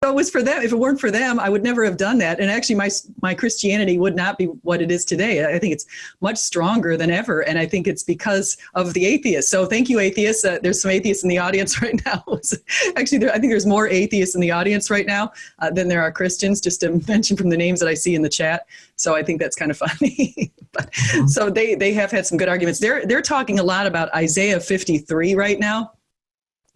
it was for them. If it weren't for them, I would never have done that. And actually, my Christianity would not be what it is today. I think it's much stronger than ever. And I think it's because of the atheists. So thank you, atheists. There's some atheists in the audience right now. Actually, I think there's more atheists in the audience right now than there are Christians, just to mention from the names that I see in the chat. So I think that's kind of funny. But, so they have had some good arguments. They're talking a lot about Isaiah 53 right now.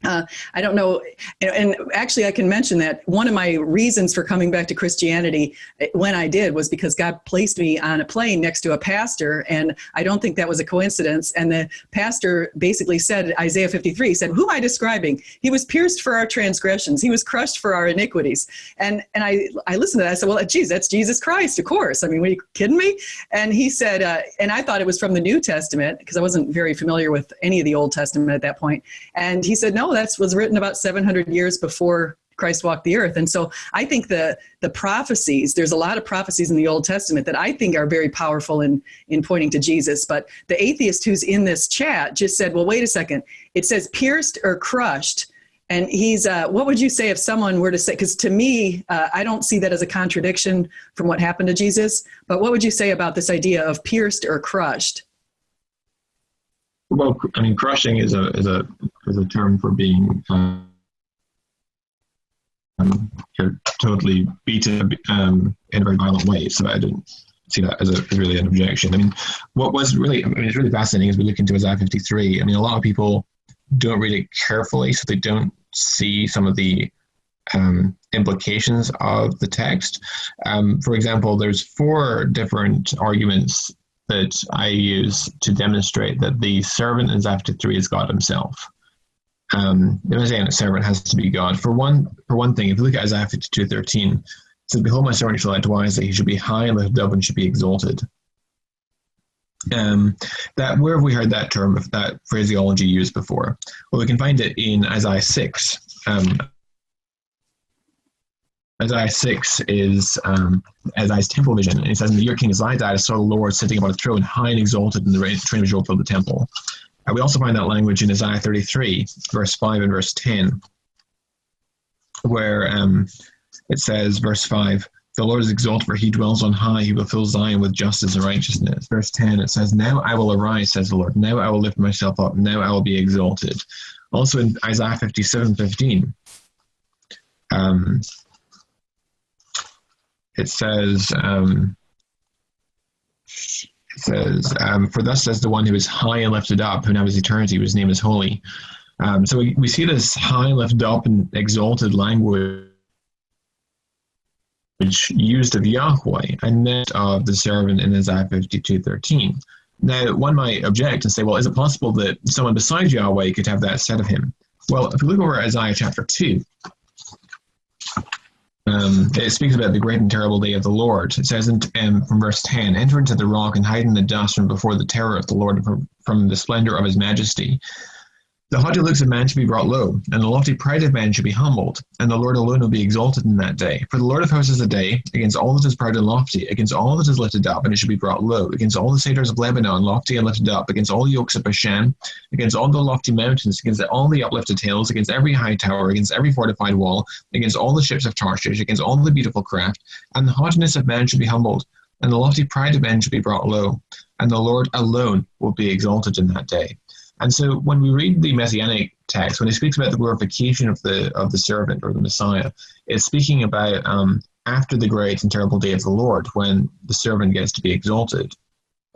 I don't know. And actually, I can mention that one of my reasons for coming back to Christianity when I did was because God placed me on a plane next to a pastor. And I don't think that was a coincidence. And the pastor basically said, Isaiah 53, he said, who am I describing? He was pierced for our transgressions. He was crushed for our iniquities. And I listened to that. I said, well, geez, that's Jesus Christ, of course. I mean, are you kidding me? And he said, and I thought it was from the New Testament because I wasn't very familiar with any of the Old Testament at that point. And he said, no, that was written about 700 years before Christ walked the earth. And so I think the prophecies, there's a lot of prophecies in the Old Testament that I think are very powerful in pointing to Jesus. But the atheist who's in this chat just said, well, wait a second. It says pierced or crushed. And he's, what would you say if someone were to say, because to me, I don't see that as a contradiction from what happened to Jesus. But what would you say about this idea of pierced or crushed? Well, I mean, crushing is a term for being you're totally beaten in a very violent way. So I didn't see that as really an objection. I mean, it's really fascinating as we look into Isaiah 53. I mean, a lot of people don't read it carefully, so they don't see some of the implications of the text. For example, there's 4 different arguments that I use to demonstrate that the servant in Isaiah 53 is God himself. The Messianic servant has to be God. For one thing, if you look at Isaiah 52:13, it says, behold, my servant shall act wisely, he should be high and lifted up and should be exalted. That where have we heard that term, that phraseology used before? Well, we can find it in Isaiah 6. Isaiah 6 is Isaiah's temple vision. And it says, in the year King Uzziah died, I saw the Lord sitting upon a throne, high and exalted, and the train of his robe filled the temple. We also find that language in Isaiah 33, verse 5 and verse 10, where it says, verse 5, the Lord is exalted, for he dwells on high. He will fill Zion with justice and righteousness. Verse 10, it says, now I will arise, says the Lord. Now I will lift myself up. Now I will be exalted. Also in Isaiah 57:15, it says, for thus says the one who is high and lifted up, who now is eternity, whose name is holy. So we see this high, lifted up, and exalted language used of Yahweh and then of the servant in Isaiah 52:13. Now, one might object and say, well, is it possible that someone besides Yahweh could have that said of him? Well, if we look over Isaiah chapter 2, it speaks about the great and terrible day of the Lord. It says from verse 10, enter into the rock and hide in the dust from before the terror of the Lord, from the splendor of his majesty. The haughty looks of man should be brought low, and the lofty pride of man should be humbled, and the Lord alone will be exalted in that day. For the Lord of hosts is a day against all that is proud and lofty, against all that is lifted up, and it should be brought low, against all the cedars of Lebanon, lofty and lifted up, against all the oaks of Bashan, against all the lofty mountains, against all the uplifted hills, against every high tower, against every fortified wall, against all the ships of Tarshish, against all the beautiful craft. And the haughtiness of man should be humbled, and the lofty pride of men should be brought low, and the Lord alone will be exalted in that day. And so when we read the Messianic text, when it speaks about the glorification of the servant or the Messiah, it's speaking about after the great and terrible day of the Lord, when the servant gets to be exalted.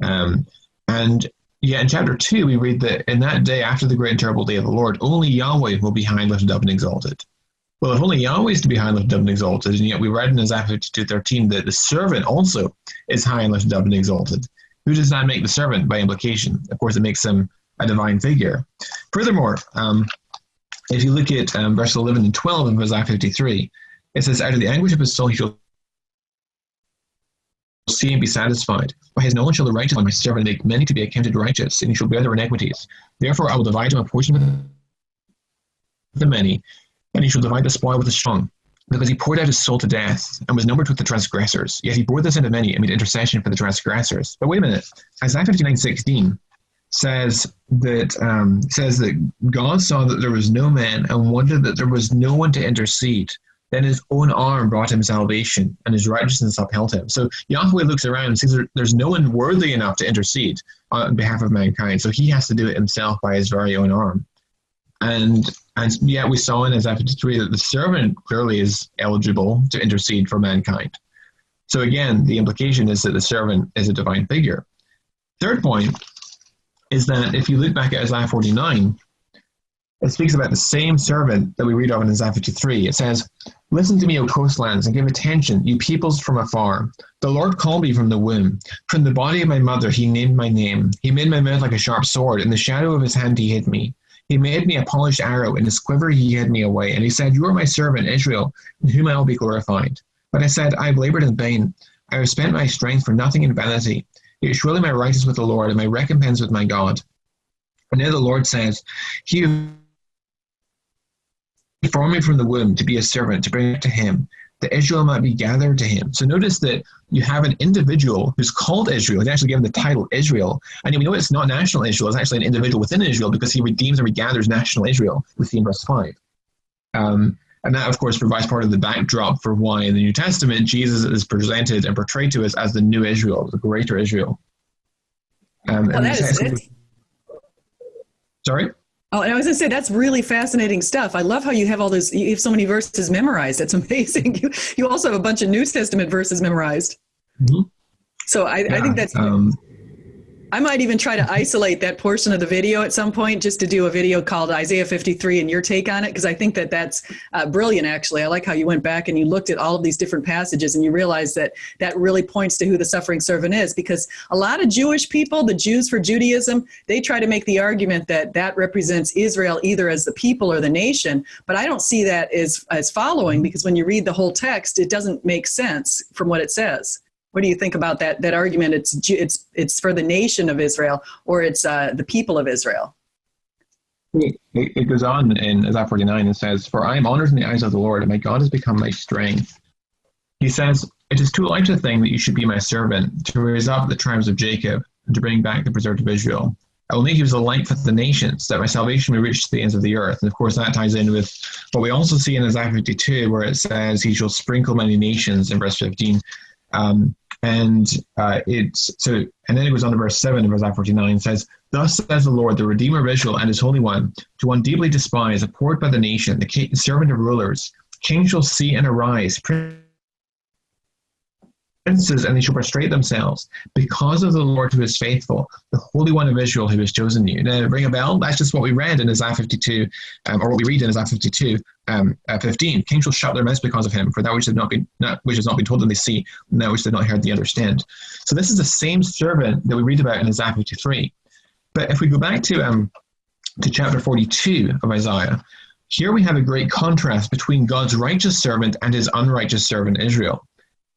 And yet in chapter 2, we read that in that day, after the great and terrible day of the Lord, only Yahweh will be high and lifted up and exalted. Well, if only Yahweh is to be high and lifted up and exalted, and yet we read in Isaiah 52:13 that the servant also is high and lifted up and exalted, who does that make the servant by implication? Of course, it makes him a divine figure. Furthermore, if you look at verse 11 and 12 of Isaiah 53, it says, out of the anguish of his soul he shall see and be satisfied. By his knowledge shall the righteous one, my servant, make many to be accounted righteous, and he shall bear their iniquities. Therefore I will divide him a portion with the many, and he shall divide the spoil with the strong. Because he poured out his soul to death, and was numbered with the transgressors. Yet he bore the sin of many, and made intercession for the transgressors. But wait a minute, Isaiah 59:16 says that God saw that there was no man and wondered that there was no one to intercede. Then his own arm brought him salvation, and his righteousness upheld him. So Yahweh looks around and sees there's no one worthy enough to intercede on behalf of mankind. So he has to do it himself by his very own arm. And yet we saw in Isaiah 53 that the servant clearly is eligible to intercede for mankind. So again, the implication is that the servant is a divine figure. Third point is that if you look back at Isaiah 49, it speaks about the same servant that we read of in Isaiah 53. It says, "Listen to me, O coastlands, and give attention, you peoples from afar. The Lord called me from the womb. From the body of my mother he named my name. He made my mouth like a sharp sword. In the shadow of his hand he hid me. He made me a polished arrow. In his quiver he hid me away. And he said, you are my servant, Israel, in whom I will be glorified. But I said, I have labored in vain. I have spent my strength for nothing in vanity. Yet surely my right is with the Lord, and my recompense with my God. And now the Lord says, he who formed me from the womb to be a servant, to bring it to him, that Israel might be gathered to him." So notice that you have an individual who's called Israel. He's actually given the title Israel. And we know it's not national Israel. It's actually an individual within Israel, because he redeems and regathers national Israel, we see in verse 5. And that, of course, provides part of the backdrop for why in the New Testament Jesus is presented and portrayed to us as the new Israel, the greater Israel. Sorry? Oh, and I was going to say, that's really fascinating stuff. I love how you have all those, you have so many verses memorized. That's amazing. You also have a bunch of New Testament verses memorized. Mm-hmm. So I think that's, I might even try to isolate that portion of the video at some point, just to do a video called Isaiah 53 and your take on it, because I think that that's brilliant, actually. I like how you went back and you looked at all of these different passages and you realized that that really points to who the suffering servant is, because a lot of Jewish people, the Jews for Judaism, they try to make the argument that that represents Israel either as the people or the nation, but I don't see that as following, because when you read the whole text, it doesn't make sense from what it says. What do you think about that argument? It's for the nation of Israel, or it's the people of Israel? It goes on in Isaiah 49 and says, "For I am honored in the eyes of the Lord, and my God has become my strength." He says, "It is too light a thing that you should be my servant, to raise up the tribes of Jacob, and to bring back the preserved of Israel. I will make you as a light for the nations, that my salvation may reach to the ends of the earth." And of course, that ties in with what we also see in Isaiah 52, where it says, "He shall sprinkle many nations," in verse 15. And then it goes on to verse 7 of Isaiah 49, says, "Thus says the Lord, the Redeemer of Israel and his Holy One, to one deeply despised, abhorred by the nation, the servant of rulers, kings shall see and arise, princes, and they shall prostrate themselves, because of the Lord who is faithful, the Holy One of Israel who has chosen you." Now, ring a bell? That's just what we read in Isaiah 52, or what we read in Isaiah 52, 15. "Kings shall shut their mouths because of him, for that which has not been told them they see, and that which they have not heard they understand." So this is the same servant that we read about in Isaiah 53. But if we go back to chapter 42 of Isaiah, here we have a great contrast between God's righteous servant and his unrighteous servant Israel.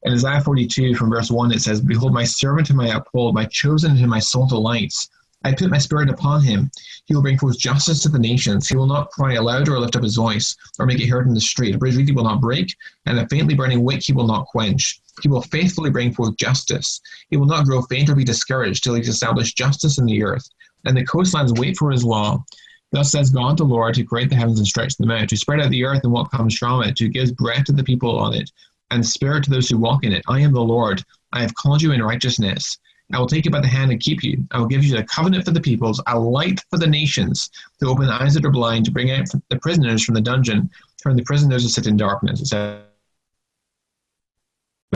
In Isaiah 42 from verse 1, it says, "Behold, my servant whom I uphold, my chosen whom my soul delights. I put my spirit upon him. He will bring forth justice to the nations. He will not cry aloud or lift up his voice, or make it heard in the street. A bruised reed he will not break, and a faintly burning wick he will not quench. He will faithfully bring forth justice. He will not grow faint or be discouraged till he has established justice in the earth. And the coastlands wait for his law. Thus says God the Lord, who created the heavens and stretched them out, who spread out the earth and what comes from it, who gives breath to the people on it, and spirit to those who walk in it. I am the Lord. I have called you in righteousness. I will take you by the hand and keep you. I will give you a covenant for the peoples, a light for the nations, to open the eyes that are blind, to bring out the prisoners from the dungeon, from the prisoners who sit in darkness."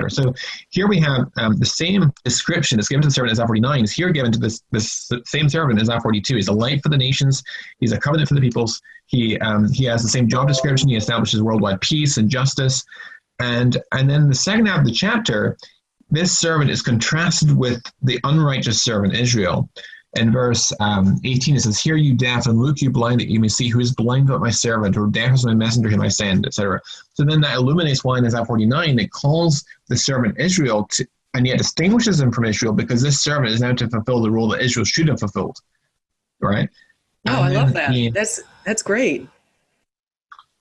So here we have the same description that's given to the servant in Isaiah 49 is here given to this same servant in Isaiah 42. He's a light for the nations. He's a covenant for the peoples. He has the same job description. He establishes worldwide peace and justice. And then the second half of the chapter, this servant is contrasted with the unrighteous servant Israel. In verse 18, it says, "Hear you deaf, and look you blind, that you may see who is blind but my servant, or deaf is my messenger whom I send," etc. So then that illuminates why in Isaiah 49 it calls the servant Israel, and yet distinguishes him from Israel, because this servant is now to fulfill the role that Israel should have fulfilled. Right? Oh, I love that. That's great.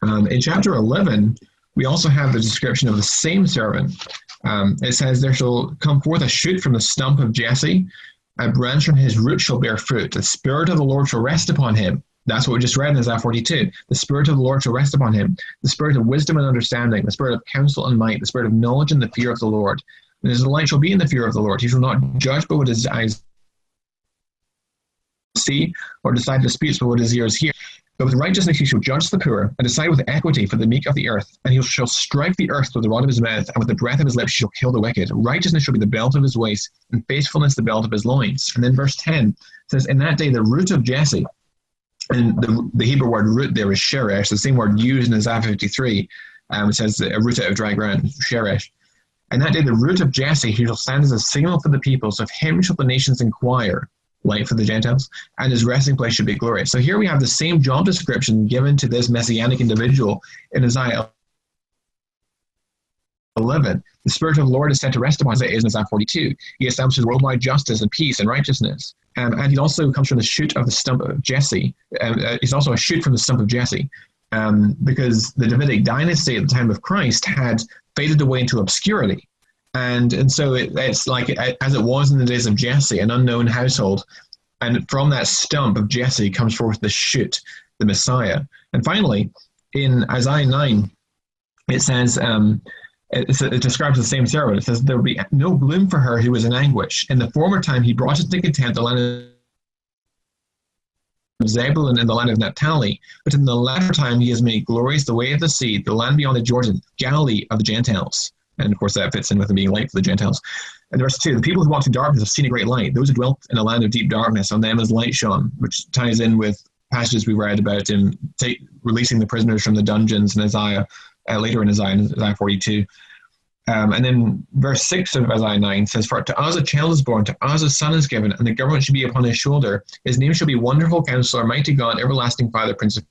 In chapter 11, we also have the description of the same servant. It says, "There shall come forth a shoot from the stump of Jesse, a branch from his root shall bear fruit. The Spirit of the Lord shall rest upon him, That's what we just read in Isaiah 42. The Spirit of the Lord shall rest upon him, the Spirit of wisdom and understanding, the Spirit of counsel and might, the Spirit of knowledge and the fear of the Lord. And his delight shall be in the fear of the Lord. He shall not judge but what his eyes see, or decide disputes but what his ears hear. But with righteousness he shall judge the poor, and decide with equity for the meek of the earth. And he shall strike the earth with the rod of his mouth, and with the breath of his lips he shall kill the wicked. Righteousness shall be the belt of his waist, and faithfulness the belt of his loins. And then verse 10 says, in that day the root of Jesse, and the Hebrew word root there is sheresh, the same word used in Isaiah 53. It says a root out of dry ground, sheresh. And that day the root of Jesse, he shall stand as a signal for the peoples. Of him shall the nations inquire, light for the Gentiles, and his resting place should be glorious. So here we have the same job description given to this messianic individual in Isaiah 11. The Spirit of the Lord is set to rest upon Isaiah in Isaiah 42. He establishes worldwide justice and peace and righteousness. And he also comes from the shoot of the stump of Jesse. He's also a shoot from the stump of Jesse. Because the Davidic dynasty at the time of Christ had faded away into obscurity. And so it's like, as it was in the days of Jesse, an unknown household. And from that stump of Jesse comes forth the shoot, the Messiah. And finally, in Isaiah 9, it says, it describes the same servant. It says, there will be no gloom for her who was in anguish. In the former time, he brought into contempt the land of Zebulun and the land of Naphtali. But in the latter time, he has made glorious the way of the sea, the land beyond the Jordan, Galilee of the Gentiles. And of course, that fits in with him being light for the Gentiles. And verse 2, the people who walked in darkness have seen a great light. Those who dwelt in a land of deep darkness, on them as light shone, which ties in with passages we read about him releasing the prisoners from the dungeons in Isaiah, later in Isaiah 42. And then verse 6 of Isaiah 9 says, for to us a child is born, to us a son is given, and the government shall be upon his shoulder. His name shall be Wonderful Counselor, Mighty God, Everlasting Father, Prince of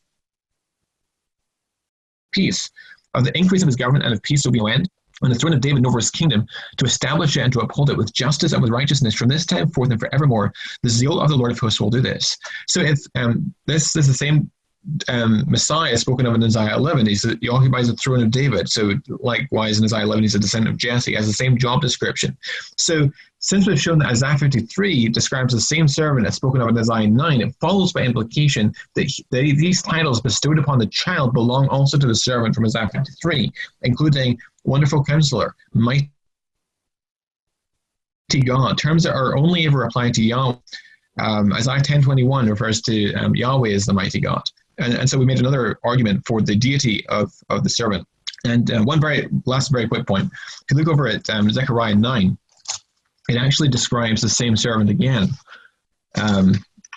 Peace. Of the increase of his government and of peace will be no end, on the throne of David and over his kingdom, to establish it and to uphold it with justice and with righteousness from this time forth and forevermore. The zeal of the Lord of hosts will do this. So it's this is the same Messiah spoken of in Isaiah 11. He occupies the throne of David. So likewise in Isaiah 11, he's a descendant of Jesse. He has the same job description. So since we've shown that Isaiah 53 describes the same servant as spoken of in Isaiah 9, it follows by implication that these titles bestowed upon the child belong also to the servant from Isaiah 53, including Wonderful Counselor, Mighty God, terms that are only ever applied to Yahweh. Isaiah 10:21 refers to Yahweh as the Mighty God. And so we made another argument for the deity of the servant. And one very quick point. If you look over at Zechariah 9, it actually describes the same servant again.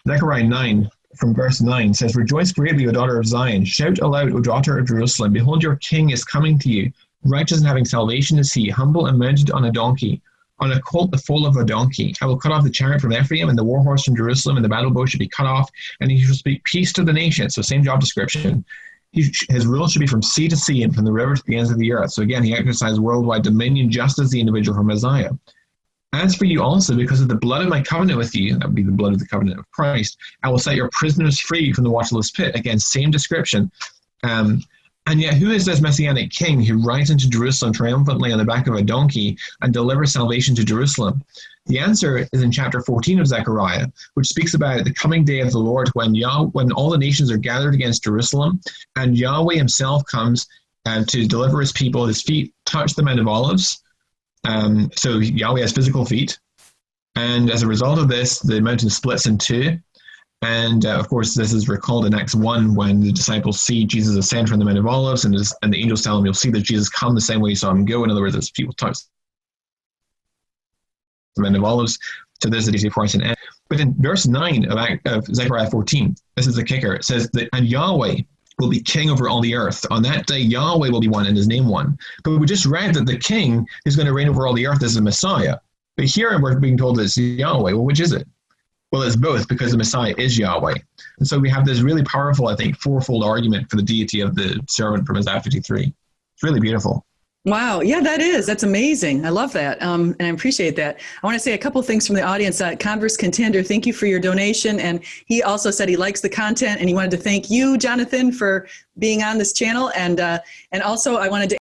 Zechariah 9 from verse 9 says, rejoice greatly, O daughter of Zion. Shout aloud, O daughter of Jerusalem. Behold, your king is coming to you. Righteous and having salvation is he, humble and mounted on a donkey, on a colt the foal of a donkey. I will cut off the chariot from Ephraim and the war horse from Jerusalem, and the battle bow should be cut off, and he shall speak peace to the nations. So same job description. His rule should be from sea to sea and from the river to the ends of the earth. So again, he exercised worldwide dominion just as the individual from Isaiah. As for you also, because of the blood of my covenant with you, that would be the blood of the covenant of Christ, I will set your prisoners free from the waterless pit. Again, same description. And yet, who is this messianic king who rides into Jerusalem triumphantly on the back of a donkey and delivers salvation to Jerusalem? The answer is in chapter 14 of Zechariah, which speaks about the coming day of the Lord when all the nations are gathered against Jerusalem, and Yahweh himself comes to deliver his people. His feet touch the Mount of Olives. So Yahweh has physical feet. And as a result of this, the mountain splits in two. And of course, this is recalled in Acts 1 when the disciples see Jesus ascend from the Mount of Olives, and the angels tell them, you'll see that Jesus come the same way you saw him go. In other words, as people touch the Mount of Olives, so there's the deity of Christ in end. But in verse 9 of Zechariah 14, this is the kicker. It says that, and Yahweh will be king over all the earth. On that day, Yahweh will be one and his name one. But we just read that the king who's going to reign over all the earth is the Messiah. But here we're being told that it's Yahweh. Well, which is it? Well, it's both, because the Messiah is Yahweh. And so we have this really powerful, I think, fourfold argument for the deity of the servant from Isaiah 53. It's really beautiful. Wow. Yeah, that's amazing. I love that. And I appreciate that. I want to say a couple things from the audience. Converse Contender, thank you for your donation. And he also said he likes the content, and he wanted to thank you, Jonathan, for being on this channel. And also I wanted to